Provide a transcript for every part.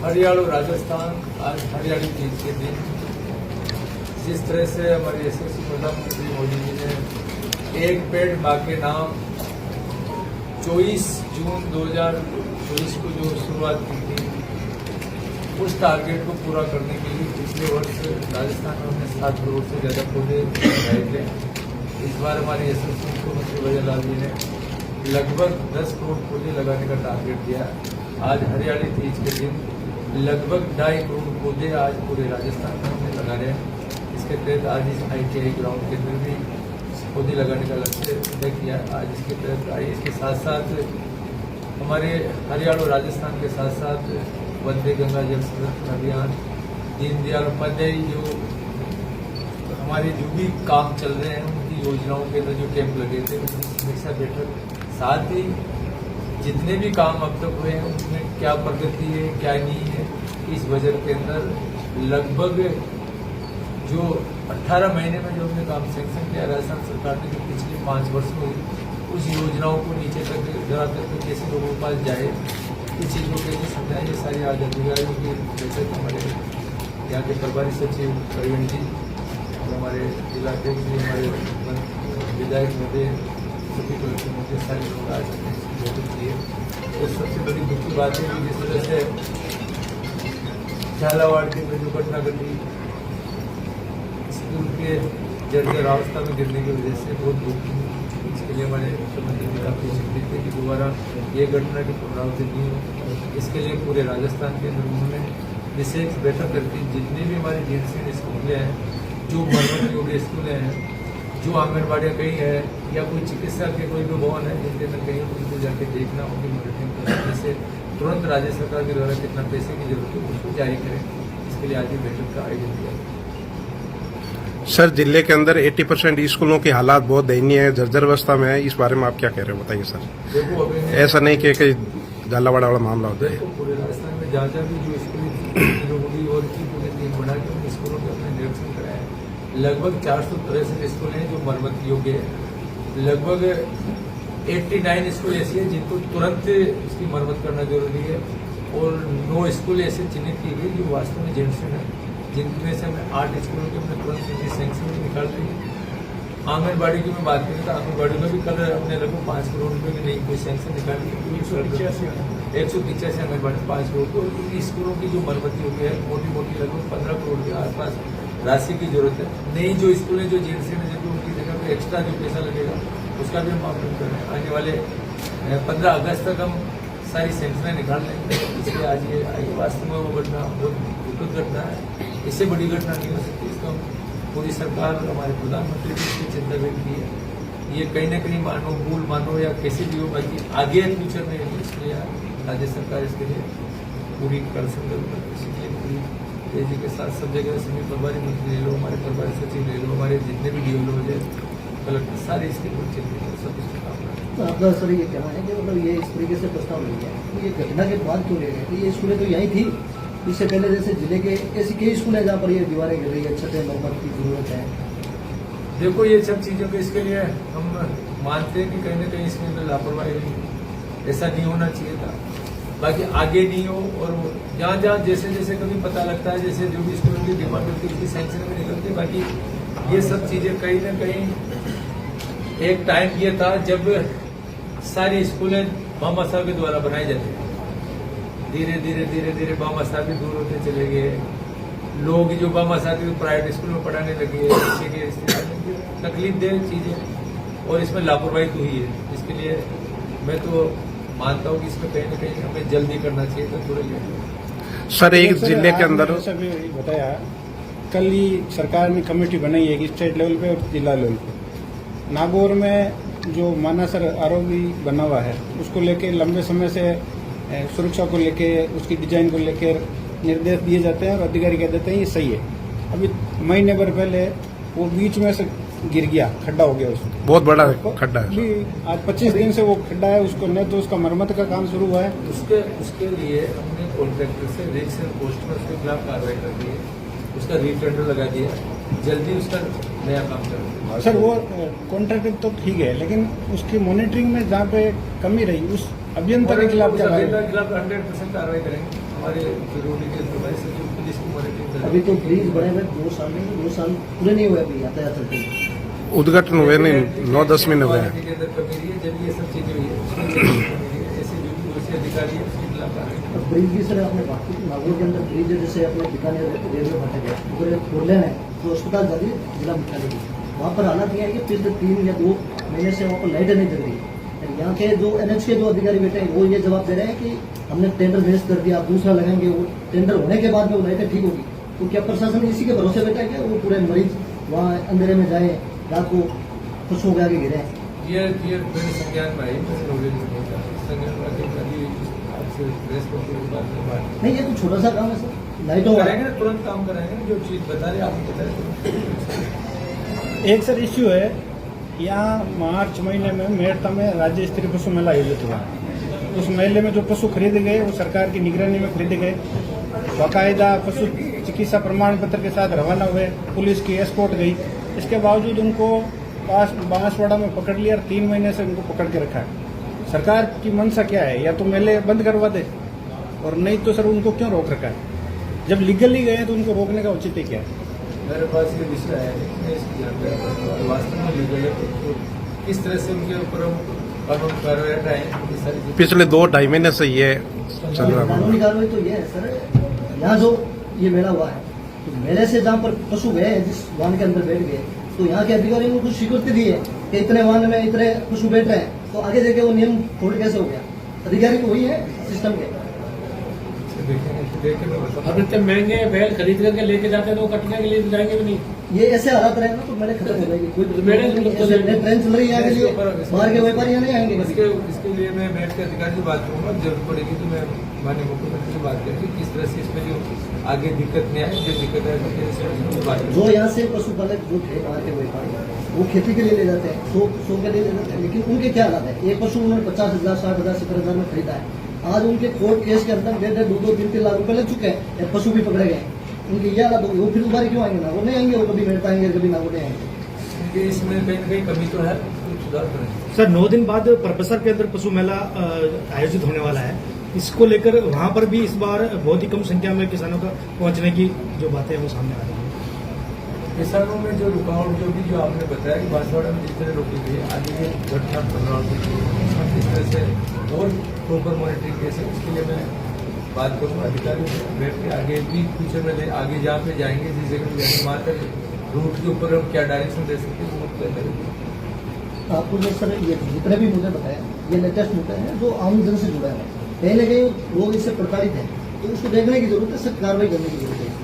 हरियाणा राजस्थान आज हरियाणा तीज के दिन जिस तरह से हमारे यशस्वी प्रधानमंत्री मोदी जी ने एक पेड़ मां के नाम 24 जून 2024 को जो शुरुआत की थी, उस टारगेट को पूरा करने के लिए पिछले वर्ष राजस्थान में हमने 7 करोड़ से ज्यादा पौधे लगाए थे। इस बार हमारे यशस्वी मुख्यमंत्री भजनलाल जी ने लगभग 10 करोड़ पौधे लगाने का टारगेट दिया। आज हरियाणा तीज के दिन लगभग 2.5 करोड़ पौधे आज पूरे राजस्थान में हमने लगा रहे हैं। इसके तहत आज इस ITI ग्राउंड के अंदर भी पौधे लगाने का लक्ष्य तय किया। आज इसके तहत इसके साथ साथ हमारे हरियाणा और राजस्थान के साथ साथ वंदे गंगा जल संरक्षण अभियान, दीनदयाल उपाध्याय जो हमारे जो भी काम चल रहे हैं उनकी योजनाओं के अंदर जो कैंप लगे थे, उसकी समीक्षा बैठक, साथ ही जितने भी काम अब तक हुए हैं उसमें क्या प्रगति है क्या नहीं है। इस बजट के अंदर लगभग जो 18 महीने में जो हमने काम सैंक्शन किया राजस्थान सरकार ने जो पिछले 5 वर्ष में उस योजनाओं को नीचे तक जरा तक कैसे लोगों के पास जाए, इस चीज़ को कैसे समझाएं, ये सारी आज अधिकारियों की बैठक हमारे यहाँ के प्रभारी सचिव प्रवीण जी और हमारे जिलाध्यक्ष जी, हमारे विधायक महोदय, सभी कलेक्टर महोदय, सारे लोग आज बैठक की है। तो सबसे बड़ी दुख की बात है कि जिस तरह से झालावाड़ के अंदर जो घटना घटी, स्कूल के जर्जर अवस्था में गिरने की वजह से बहुत दुख, इसके लिए हमारे मुख्यमंत्री जी काफी चिंतित थे कि दोबारा ये घटना की पुनरावृत्ति नहीं हो। इसके लिए पूरे राजस्थान के अंदर उन्होंने विशेष बैठक करके जितने भी हमारे DNC स्कूलें हैं, जो मरम्मत योग्य स्कूलें हैं, जो आंगनबाड़ियाँ कहीं है या कोई चिकित्सा के कोई भी भवन है जिनके अंदर कहीं उनको जाके देखना, उनकी मॉनिटरिंग करना, जैसे तुरंत राज्य सरकार के द्वारा कितना पैसे की जरूरत है उसको जारी करें। इसके लिए आज ये बैठक का आयोजन किया। सर, जिले के अंदर 80% स्कूलों की हालात बहुत दयनीय है, जर्जर अवस्था में है। इस बारे में आप क्या कह रहे हो, बताइए सर। देखो अभी ऐसा नहीं कि झालावाड़ वाला मामला होता है। पूरे राजस्थान में जहाँ जहाँ भी जो स्कूल होगी और की पूरी टीम बना के उन स्कूलों के अपने निरीक्षण कराए। लगभग 463 स्कूल हैं जो मरम्मत योग्य है। लगभग 89 स्कूल ऐसी है जिनको तुरंत इसकी मरम्मत करना जरूरी है और 9 स्कूल ऐसे चिन्हित किए गए जो वास्तव में जेंट्स हैं, जिनमें से हमें 8 स्कूलों के हमने तुरंत इनकी सैंक्शन निकाल दी है। आंगनबाड़ी की मैं बात करूँ तो आंगनबाड़ी में भी कल हमने लगभग 5 करोड़ रुपये की नई कोई सैंक्शन निकाली है। 185 आंगनबाड़ी 5 करोड़। तो इन स्कूलों की जो मरम्मत योग्य है मोटी मोटी लगभग 15 करोड़ के आसपास राशि की जरूरत है। नई जो स्कूलें जो जेंट्स में जब उनकी जगह पे एक्स्ट्रा जो पैसा लगेगा उसका भी हम आकलन कर रहे हैं। आने वाले 15 अगस्त तक हम सारी सैंक्शनें निकाल लेंगे। इसलिए आज ये वास्तव में वो घटना बहुत दुखद घटना है, इससे बड़ी घटना नहीं हो सकती। इसको पूरी सरकार हमारे प्रधानमंत्री जी की चिंता व्यक्त की है। ये कहीं ना कहीं मानो भूल मानो या कैसे भी हो, बाकी आगे फ्यूचर में इसलिए राज्य सरकार इसके लिए पूरी कर सकती। इसलिए पूरी तेजी के साथ सब जगह सभी प्रभारी मंत्री ले लो, हमारे प्रभारी सचिव ले लो, हमारे जितने भी DO लोग हैं, कलेक्टर, सारे इसके ऊपर चिंतित है, सब इसके काम कर रहे हैं। तो आपका सर ये कहना है कि मतलब ये इस तरीके से प्रस्ताव नहीं है, तो ये घटना के बाद क्यों ले गए? तो ये स्कूलें तो यहीं थी इससे पहले, जैसे जिले के ऐसी कई स्कूल है जहाँ पर ये दीवारें गिर रही है, छतें मरम्मत की जरूरत है। देखो ये सब चीजों के इसके लिए हम मानते हैं कि कहीं ना कहीं इसके अंदर लापरवाही हुई, ऐसा नहीं होना चाहिए था। बाकी आगे नहीं हो और जहाँ जहाँ जैसे जैसे कभी पता लगता है, जैसे जो भी स्कूलों की डिमांड होती है उसकी सैंक्शन में निकलती है। बाकी ये सब चीजें कहीं ना कहीं एक टाइम ये था जब सारी स्कूलें बाबा साहब के द्वारा बनाई जाती थी। धीरे धीरे धीरे धीरे बाबा साहब भी दूर होते चले गए। लोग जो बाबा साहब के प्राइवेट स्कूल में पढ़ाने लगे, तकलीफ दे चीजें और इसमें लापरवाही तो हुई है। इसके लिए मैं तो मानता हूँ कि इसमें कहीं ना कहीं हमें जल्दी करना चाहिए था, थोड़ा लेट। सर, एक जिले के अंदर सभी बताया, कल ही सरकार ने कमेटी बनाई है कि स्टेट लेवल पे और जिला लेवल पे नागौर में जो मानासर आरोग्य बना हुआ है उसको लेके लंबे समय से सुरक्षा को लेके, उसकी डिजाइन को लेकर निर्देश दिए जाते हैं और अधिकारी कह देते हैं ये सही है। अभी महीने भर पहले वो बीच में से गिर गया, खड्डा हो गया, उसमें बहुत बड़ा खड्डा है। अभी आज 25 दिन से वो खड्डा है, उसको न तो उसका मरम्मत का काम शुरू हुआ है। उसके लिए हमने कॉन्ट्रैक्टर से रेट से पोस्ट पर उसके खिलाफ कार्रवाई कर दी है, उसका रीटेंडर लगा दिया, जल्दी उसका नया काम करें। सर वो कॉन्ट्रैक्टर तो ठीक है, लेकिन उसकी मॉनिटरिंग में जहाँ पे कमी रही उस अभियंता के खिलाफ क्या? 100% कार्रवाई करेंगे। हमारे जरूरी के प्रभारी सचिव पुलिस की मॉनिटरिंग अभी तो ब्रिज बने हुए 2 साल में 2 साल पूरे नहीं हुए अभी यातायात चलते उद्घाटन हुए नहीं 9-10 महीने हुए हैं। के अंदर कमी रही है जब ये सब चीजें हुई है ऐसे जो भी दूसरे अधिकारी है उसकी खिलाफ कार्रवाई। अब ब्रिज की सर आपने बात की नागौर के अंदर ब्रिज है, जैसे अपने बीकानेर रेलवे फाटक है उधर एक 4 लेन है जो अस्पताल जाती है जिला मुख्यालय की, वहाँ पर हालात ये है कि पिछले 3 या 2 महीने से वहाँ पर लाइटें नहीं जल रही। यहाँ के जो NH के जो अधिकारी बैठे हैं वो ये जवाब दे रहे हैं कि हमने टेंडर वेस्ट कर दिया, दूसरा लगाएंगे, वो टेंडर होने के बाद में वो लाइटें ठीक होगी। तो क्या प्रशासन इसी के भरोसे बैठा है क्या वो पूरे मरीज वहाँ अंधेरे में जाए रात को पशुओं के आगे गिरे? ये मेरे संज्ञान में आई, मैंने नोटिस नहीं किया। संज्ञान में आके कभी आपसे प्रेस कॉन्फ्रेंस के बाद में बात नहीं, ये तो छोटा सा काम है सर, लाइटों का करेंगे, तुरंत काम कराएंगे। जो चीज बता रहे आपको बताए। एक सर इश्यू है, यहाँ मार्च महीने में मेरठ में राज्य स्तरीय पशु मेला आयोजित हुआ। उस मेले में जो पशु खरीदे गए वो सरकार की निगरानी में खरीदे गए, बाकायदा पशु चिकित्सा प्रमाण पत्र के साथ रवाना हुए, पुलिस की एस्कॉर्ट गई। इसके बावजूद उनको पास बांसवाड़ा में पकड़ लिया और 3 महीने से उनको पकड़ के रखा है। सरकार की मंशा क्या है? या तो मेले बंद करवा दे और नहीं तो सर उनको क्यों रोक रखा है? जब लीगली गए तो उनको रोकने का औचित्य क्या है? मेरे पास ये विषय है, मैं इसकी जानकारी वास्तव में लीगल है तो किस तरह से उनके ऊपर हम कानून कार्रवाई हटाएं, ये सारी चीजें पिछले 2-2.5 महीने से ये चल रहा है। कानूनी कार्रवाई तो ये है सर, यहाँ जो ये मेला हुआ है तो मेले से जहाँ पर पशु गए हैं, जिस वाहन के अंदर बैठ गए, तो यहाँ के अधिकारियों ने कुछ स्वीकृति दी है कि इतने वाहन में इतने पशु बैठ रहे हैं, तो आगे जाके वो नियम फोल्ड कैसे हो गया? अधिकारी तो वही है सिस्टम के। देखें मैं बताऊं। अब इतने महंगे बैल खरीद करके लेके जाते हैं तो वो कटने के लिए तो जाएंगे भी नहीं। ये ऐसे हालात रहेगा तो मेले खत्म हो जाएगी। कोई मेले ट्रेन चल रही है आगे लिए, बाहर के व्यापारी यहाँ नहीं आएंगे। इसके लिए मैं बैठ के अधिकारी से बात करूंगा, जरूरत पड़ेगी तो मैं माननीय मुख्यमंत्री से बात करके किस तरह से इसमें जो आगे दिक्कत नहीं आए, जो दिक्कत है तो बात करूंगा। जो यहाँ से पशुपालक जो थे बाहर के व्यापारी वो खेती के लिए ले जाते हैं, 100 के लिए ले जाते हैं, लेकिन उनके क्या हालात है? एक पशु उन्होंने 50,000, 60,000, 70,000 में खरीदा है, आज उनके कोर्ट केस के अंदर 1.5-2-3 लाख रुपए लग चुके हैं, पशु भी पकड़े गए। उनकी ये हालत होगी, वो फिर दोबारा क्यों आएंगे? ना वो नहीं आएंगे, वो कभी मेरठ आएंगे, कभी नागौर नहीं आएंगे। इसमें कहीं न कहीं कमी तो है, कुछ सुधार करें। सर 9 दिन बाद परबसर के अंदर पशु मेला आयोजित होने वाला है, इसको लेकर वहां पर भी इस बार बहुत ही कम संख्या में किसानों का पहुंचने की जो बातें हैं वो सामने आ रही है। किसानों में जो रुकावट जो आपने बताया कि बांसवाड़ा में जिस तरह रोकी गई, आगे ये घटना प्रभाव किस तरह से और प्रॉपर मॉनिटरिंग कैसे, उसके लिए मैं बात करूँगा अधिकारियों से बैठ के। आगे भी फ्यूचर में आगे जहाँ पे जाएंगे, जिस जगह पे जाएंगे, वहाँ तक रूट के ऊपर हम क्या डायरेक्शन दे सकते हैं वो तय करेंगे। आपको जो सर ये जितने भी मुद्दे बताए, ये लेटेस्ट मुद्दे हैं जो आम जन से जुड़े हैं, कहीं न कहीं लोग इससे प्रताड़ित हैं, तो उसको देखने की जरूरत है, सख्त कार्रवाई करने की जरूरत है।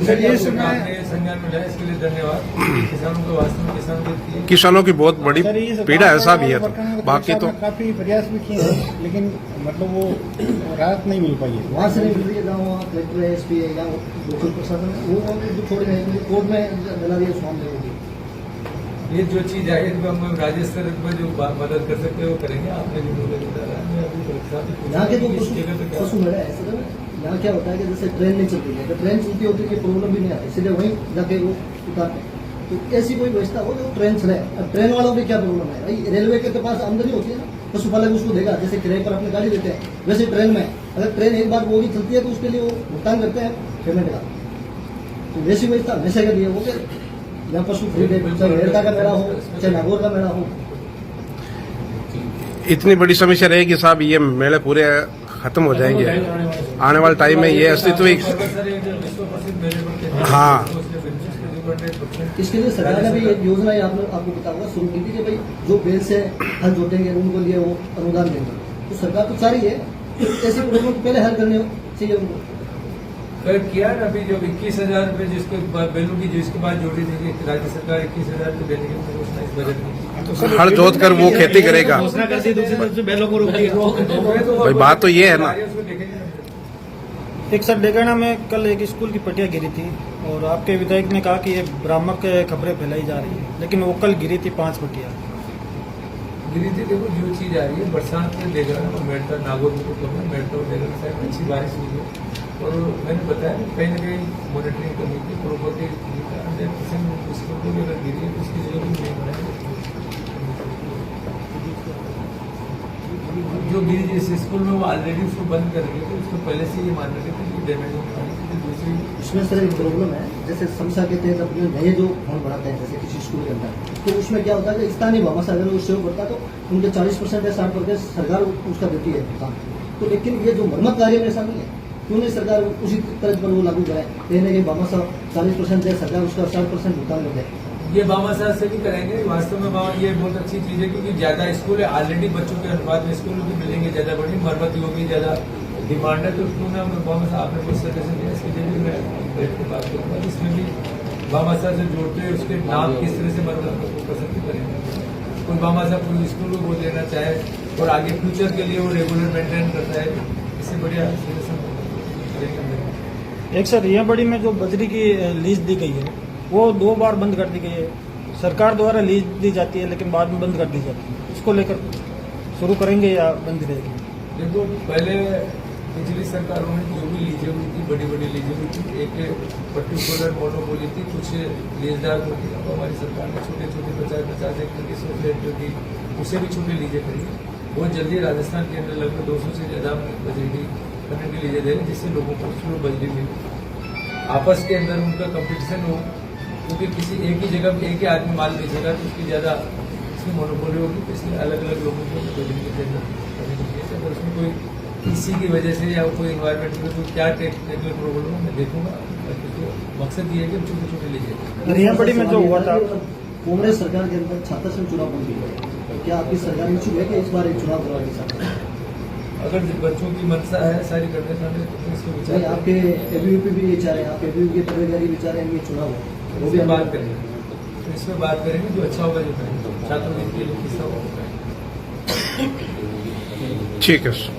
आपने संज्ञान में लिया, इसके लिए धन्यवाद। किसानों को वास्तव में किसानों की बहुत बड़ी सर, ये पीड़ा ऐसा भी है, बाकी तो काफी प्रयास भी किए हैं, लेकिन मतलब वो राहत नहीं मिल पाई है। वहाँ से नहीं मिल रही है, जहाँ वहाँ कलेक्टर है, SP है या लोकल प्रशासन है, वो जो छोड़ गए हैं, कोर्ट में दिला दिया उस मामले को। ये जो चीज है इनको हम राज्य स्तर पर जो मदद कर सकते हैं वो करेंगे। आपने जो मुझे बताया, मैं अभी यहाँ के जो इस जगह पे क्या पशु मेला है सर, यहाँ क्या होता है कि जैसे ट्रेन नहीं चलती है, अगर ट्रेन चलती होती है प्रॉब्लम भी नहीं आती, इसलिए वहीं जाके वो उतारते हैं। तो ऐसी कोई व्यवस्था हो जो ट्रेन चले। अब ट्रेन वालों की क्या प्रॉब्लम है भाई? रेलवे के पास आमदनी होती है ना, पशुपालक उसको देगा, जैसे किराए पर अपनी गाड़ी देते हैं, वैसे ट्रेन में अगर ट्रेन एक बार बोगी चलती है तो उसके लिए वो भुगतान करते हैं पेमेंट का। तो वैसी व्यवस्था हमेशा के लिए हो गया, यहाँ पशु खरीदे, चाहे मेरठा का मेला हो, चाहे नागौर का मेला हो। इतनी बड़ी समस्या रहेगी साहब, ये मेले पूरे खत्म हो जाएंगे आने वाले टाइम में, ये अस्तित्व ही। हाँ, इसके लिए सरकार ने भी एक योजना आपको पता होगा शुरू की थी कि भाई जो बेल से हल जोतेंगे उनको लिए वो अनुदान देंगे। तो सरकार तो चाह रही है ऐसी प्रॉब्लम को पहले हल करने चाहिए उनको। कल किया ना अभी जो 21,000 रुपये जिसके बेलों की जिसके बाद जोड़ी देगी राज्य सरकार 21,000 रुपये देने की घोषणा इस बजट में। हर जोत कर वो खेती करेगा। घोषणा कर दी, दूसरी तरफ से बैलों को रोक दिया। भाई बात तो ये है ना। एक सर डेगाना में कल एक स्कूल की पटिया गिरी थी और आपके विधायक ने कहा कि ये भ्रामक खबरें फैलाई जा रही है, लेकिन वो कल गिरी थी 5 पटिया गिरी थी। देखो जो चीज आ रही है बरसात में देगा मेरठ नागौर में तो मेरठ और देगा साइड अच्छी बारिश हुई है और मैंने बताया कि कहीं ना कहीं मॉनिटरिंग करनी थी प्रॉपर्टी 100% स्कूल को भी अगर गिरी है तो उसकी जरूरत नहीं बनाएगी। जो जो भी जिस स्कूल में वो ऑलरेडी उसको बंद कर रहे थे, उसको पहले से ये मान रहे थे कि डैमेज होने वाली थी। दूसरी इसमें सर एक प्रॉब्लम है, जैसे समसा के तहत अपने नए जो फंड बढ़ाते हैं जैसे किसी स्कूल के अंदर, तो उसमें क्या होता है कि स्थानीय भाषा अगर वो सेव करता है तो उनके 40% या 60% सरकार उसका देती है भुगतान। तो लेकिन ये जो मरम्मत कार्य में ऐसा नहीं है, क्यों नहीं सरकार उसी तरह पर वो लागू कराए, कहने की भाषा 40% दे, सरकार उसका 60% भुगतान कर दे। ये बामासा से भी करेंगे। वास्तव में बाबा ये बहुत अच्छी चीज है, क्योंकि ज्यादा स्कूल है ऑलरेडी, बच्चों के अनुपात में स्कूलों की बिल्डिंगें ज्यादा बड़ी, मरम्मत होगी, ज्यादा डिमांड है, तो क्यों ना बामासा आपने कुछ सजेशन दिया, इसके लिए भी मैं बैठ के बात करूँगा। इसमें भी बामासा से जोड़ते हुए उसके नाम किस तरह से मरम्मत को पसंद करेंगे। कोई बामासा पूरी स्कूल को गोद लेना चाहे और आगे फ्यूचर के लिए वो रेगुलर मेंटेन करता है, इससे बढ़िया सजेशन करेंगे। एक सर ये बड़ी में जो बजरी की लीज दी गई है वो 2 बार बंद कर दी गई है, सरकार द्वारा लीज दी जाती है लेकिन बाद में बंद कर दी जाती है, इसको लेकर शुरू करेंगे या बंद रहेगी? देखो, पहले पिछली सरकारों में जो भी लीजें हुई थी, बड़ी बड़ी लीजें हुई थी, एक पर्टिकुलर मोनोपोली थी, कुछ लीजदार को थी। अब हमारी सरकार ने छोटे छोटे 50-50 एकड़ की 100 हेक्टेयर की उससे भी छोटी लीजें करी। बहुत जल्दी राजस्थान के अंदर लगभग 200 से ज्यादा बजरी की करने की लीजें दे रहे, जिससे लोगों को उसमें बजरी मिली, आपस के अंदर उनका कंपटीशन हो, क्योंकि किसी एक ही जगह एक ही आदमी माल बेचेगा तो उसकी ज्यादा इसमें मोनोपोली होगी, तो इसलिए अलग अलग लोगों को बजरी की टेंडर करने की चाहिए। अगर उसमें कोई इसी की वजह से या कोई इन्वायरमेंट में तो क्या टेक्निकल प्रॉब्लम है मैं देखूंगा, तो मकसद ये है कि छोटे छोटे लीजिए। रियापड़ी में जो हुआ था, कांग्रेस सरकार के अंदर छात्र संघ चुनाव बन गई, क्या आपकी सरकार इच्छुक है कि इस बार एक चुनाव करवाएगी सरकार? अगर बच्चों की मनसा है सारी करने सामने, तो इसको नहीं, विचार आपके एबीवीपी भी ये चाह रहे हैं, आप एबीवीपी के पदाधिकारी भी चाह रहे हैं ये चुनाव हो, वो भी इसमें बात करेंगे, तो इसमें बात करेंगे जो अच्छा होगा, जो करेंगे छात्रों के लिए किस्सा होगा। ठीक है सर।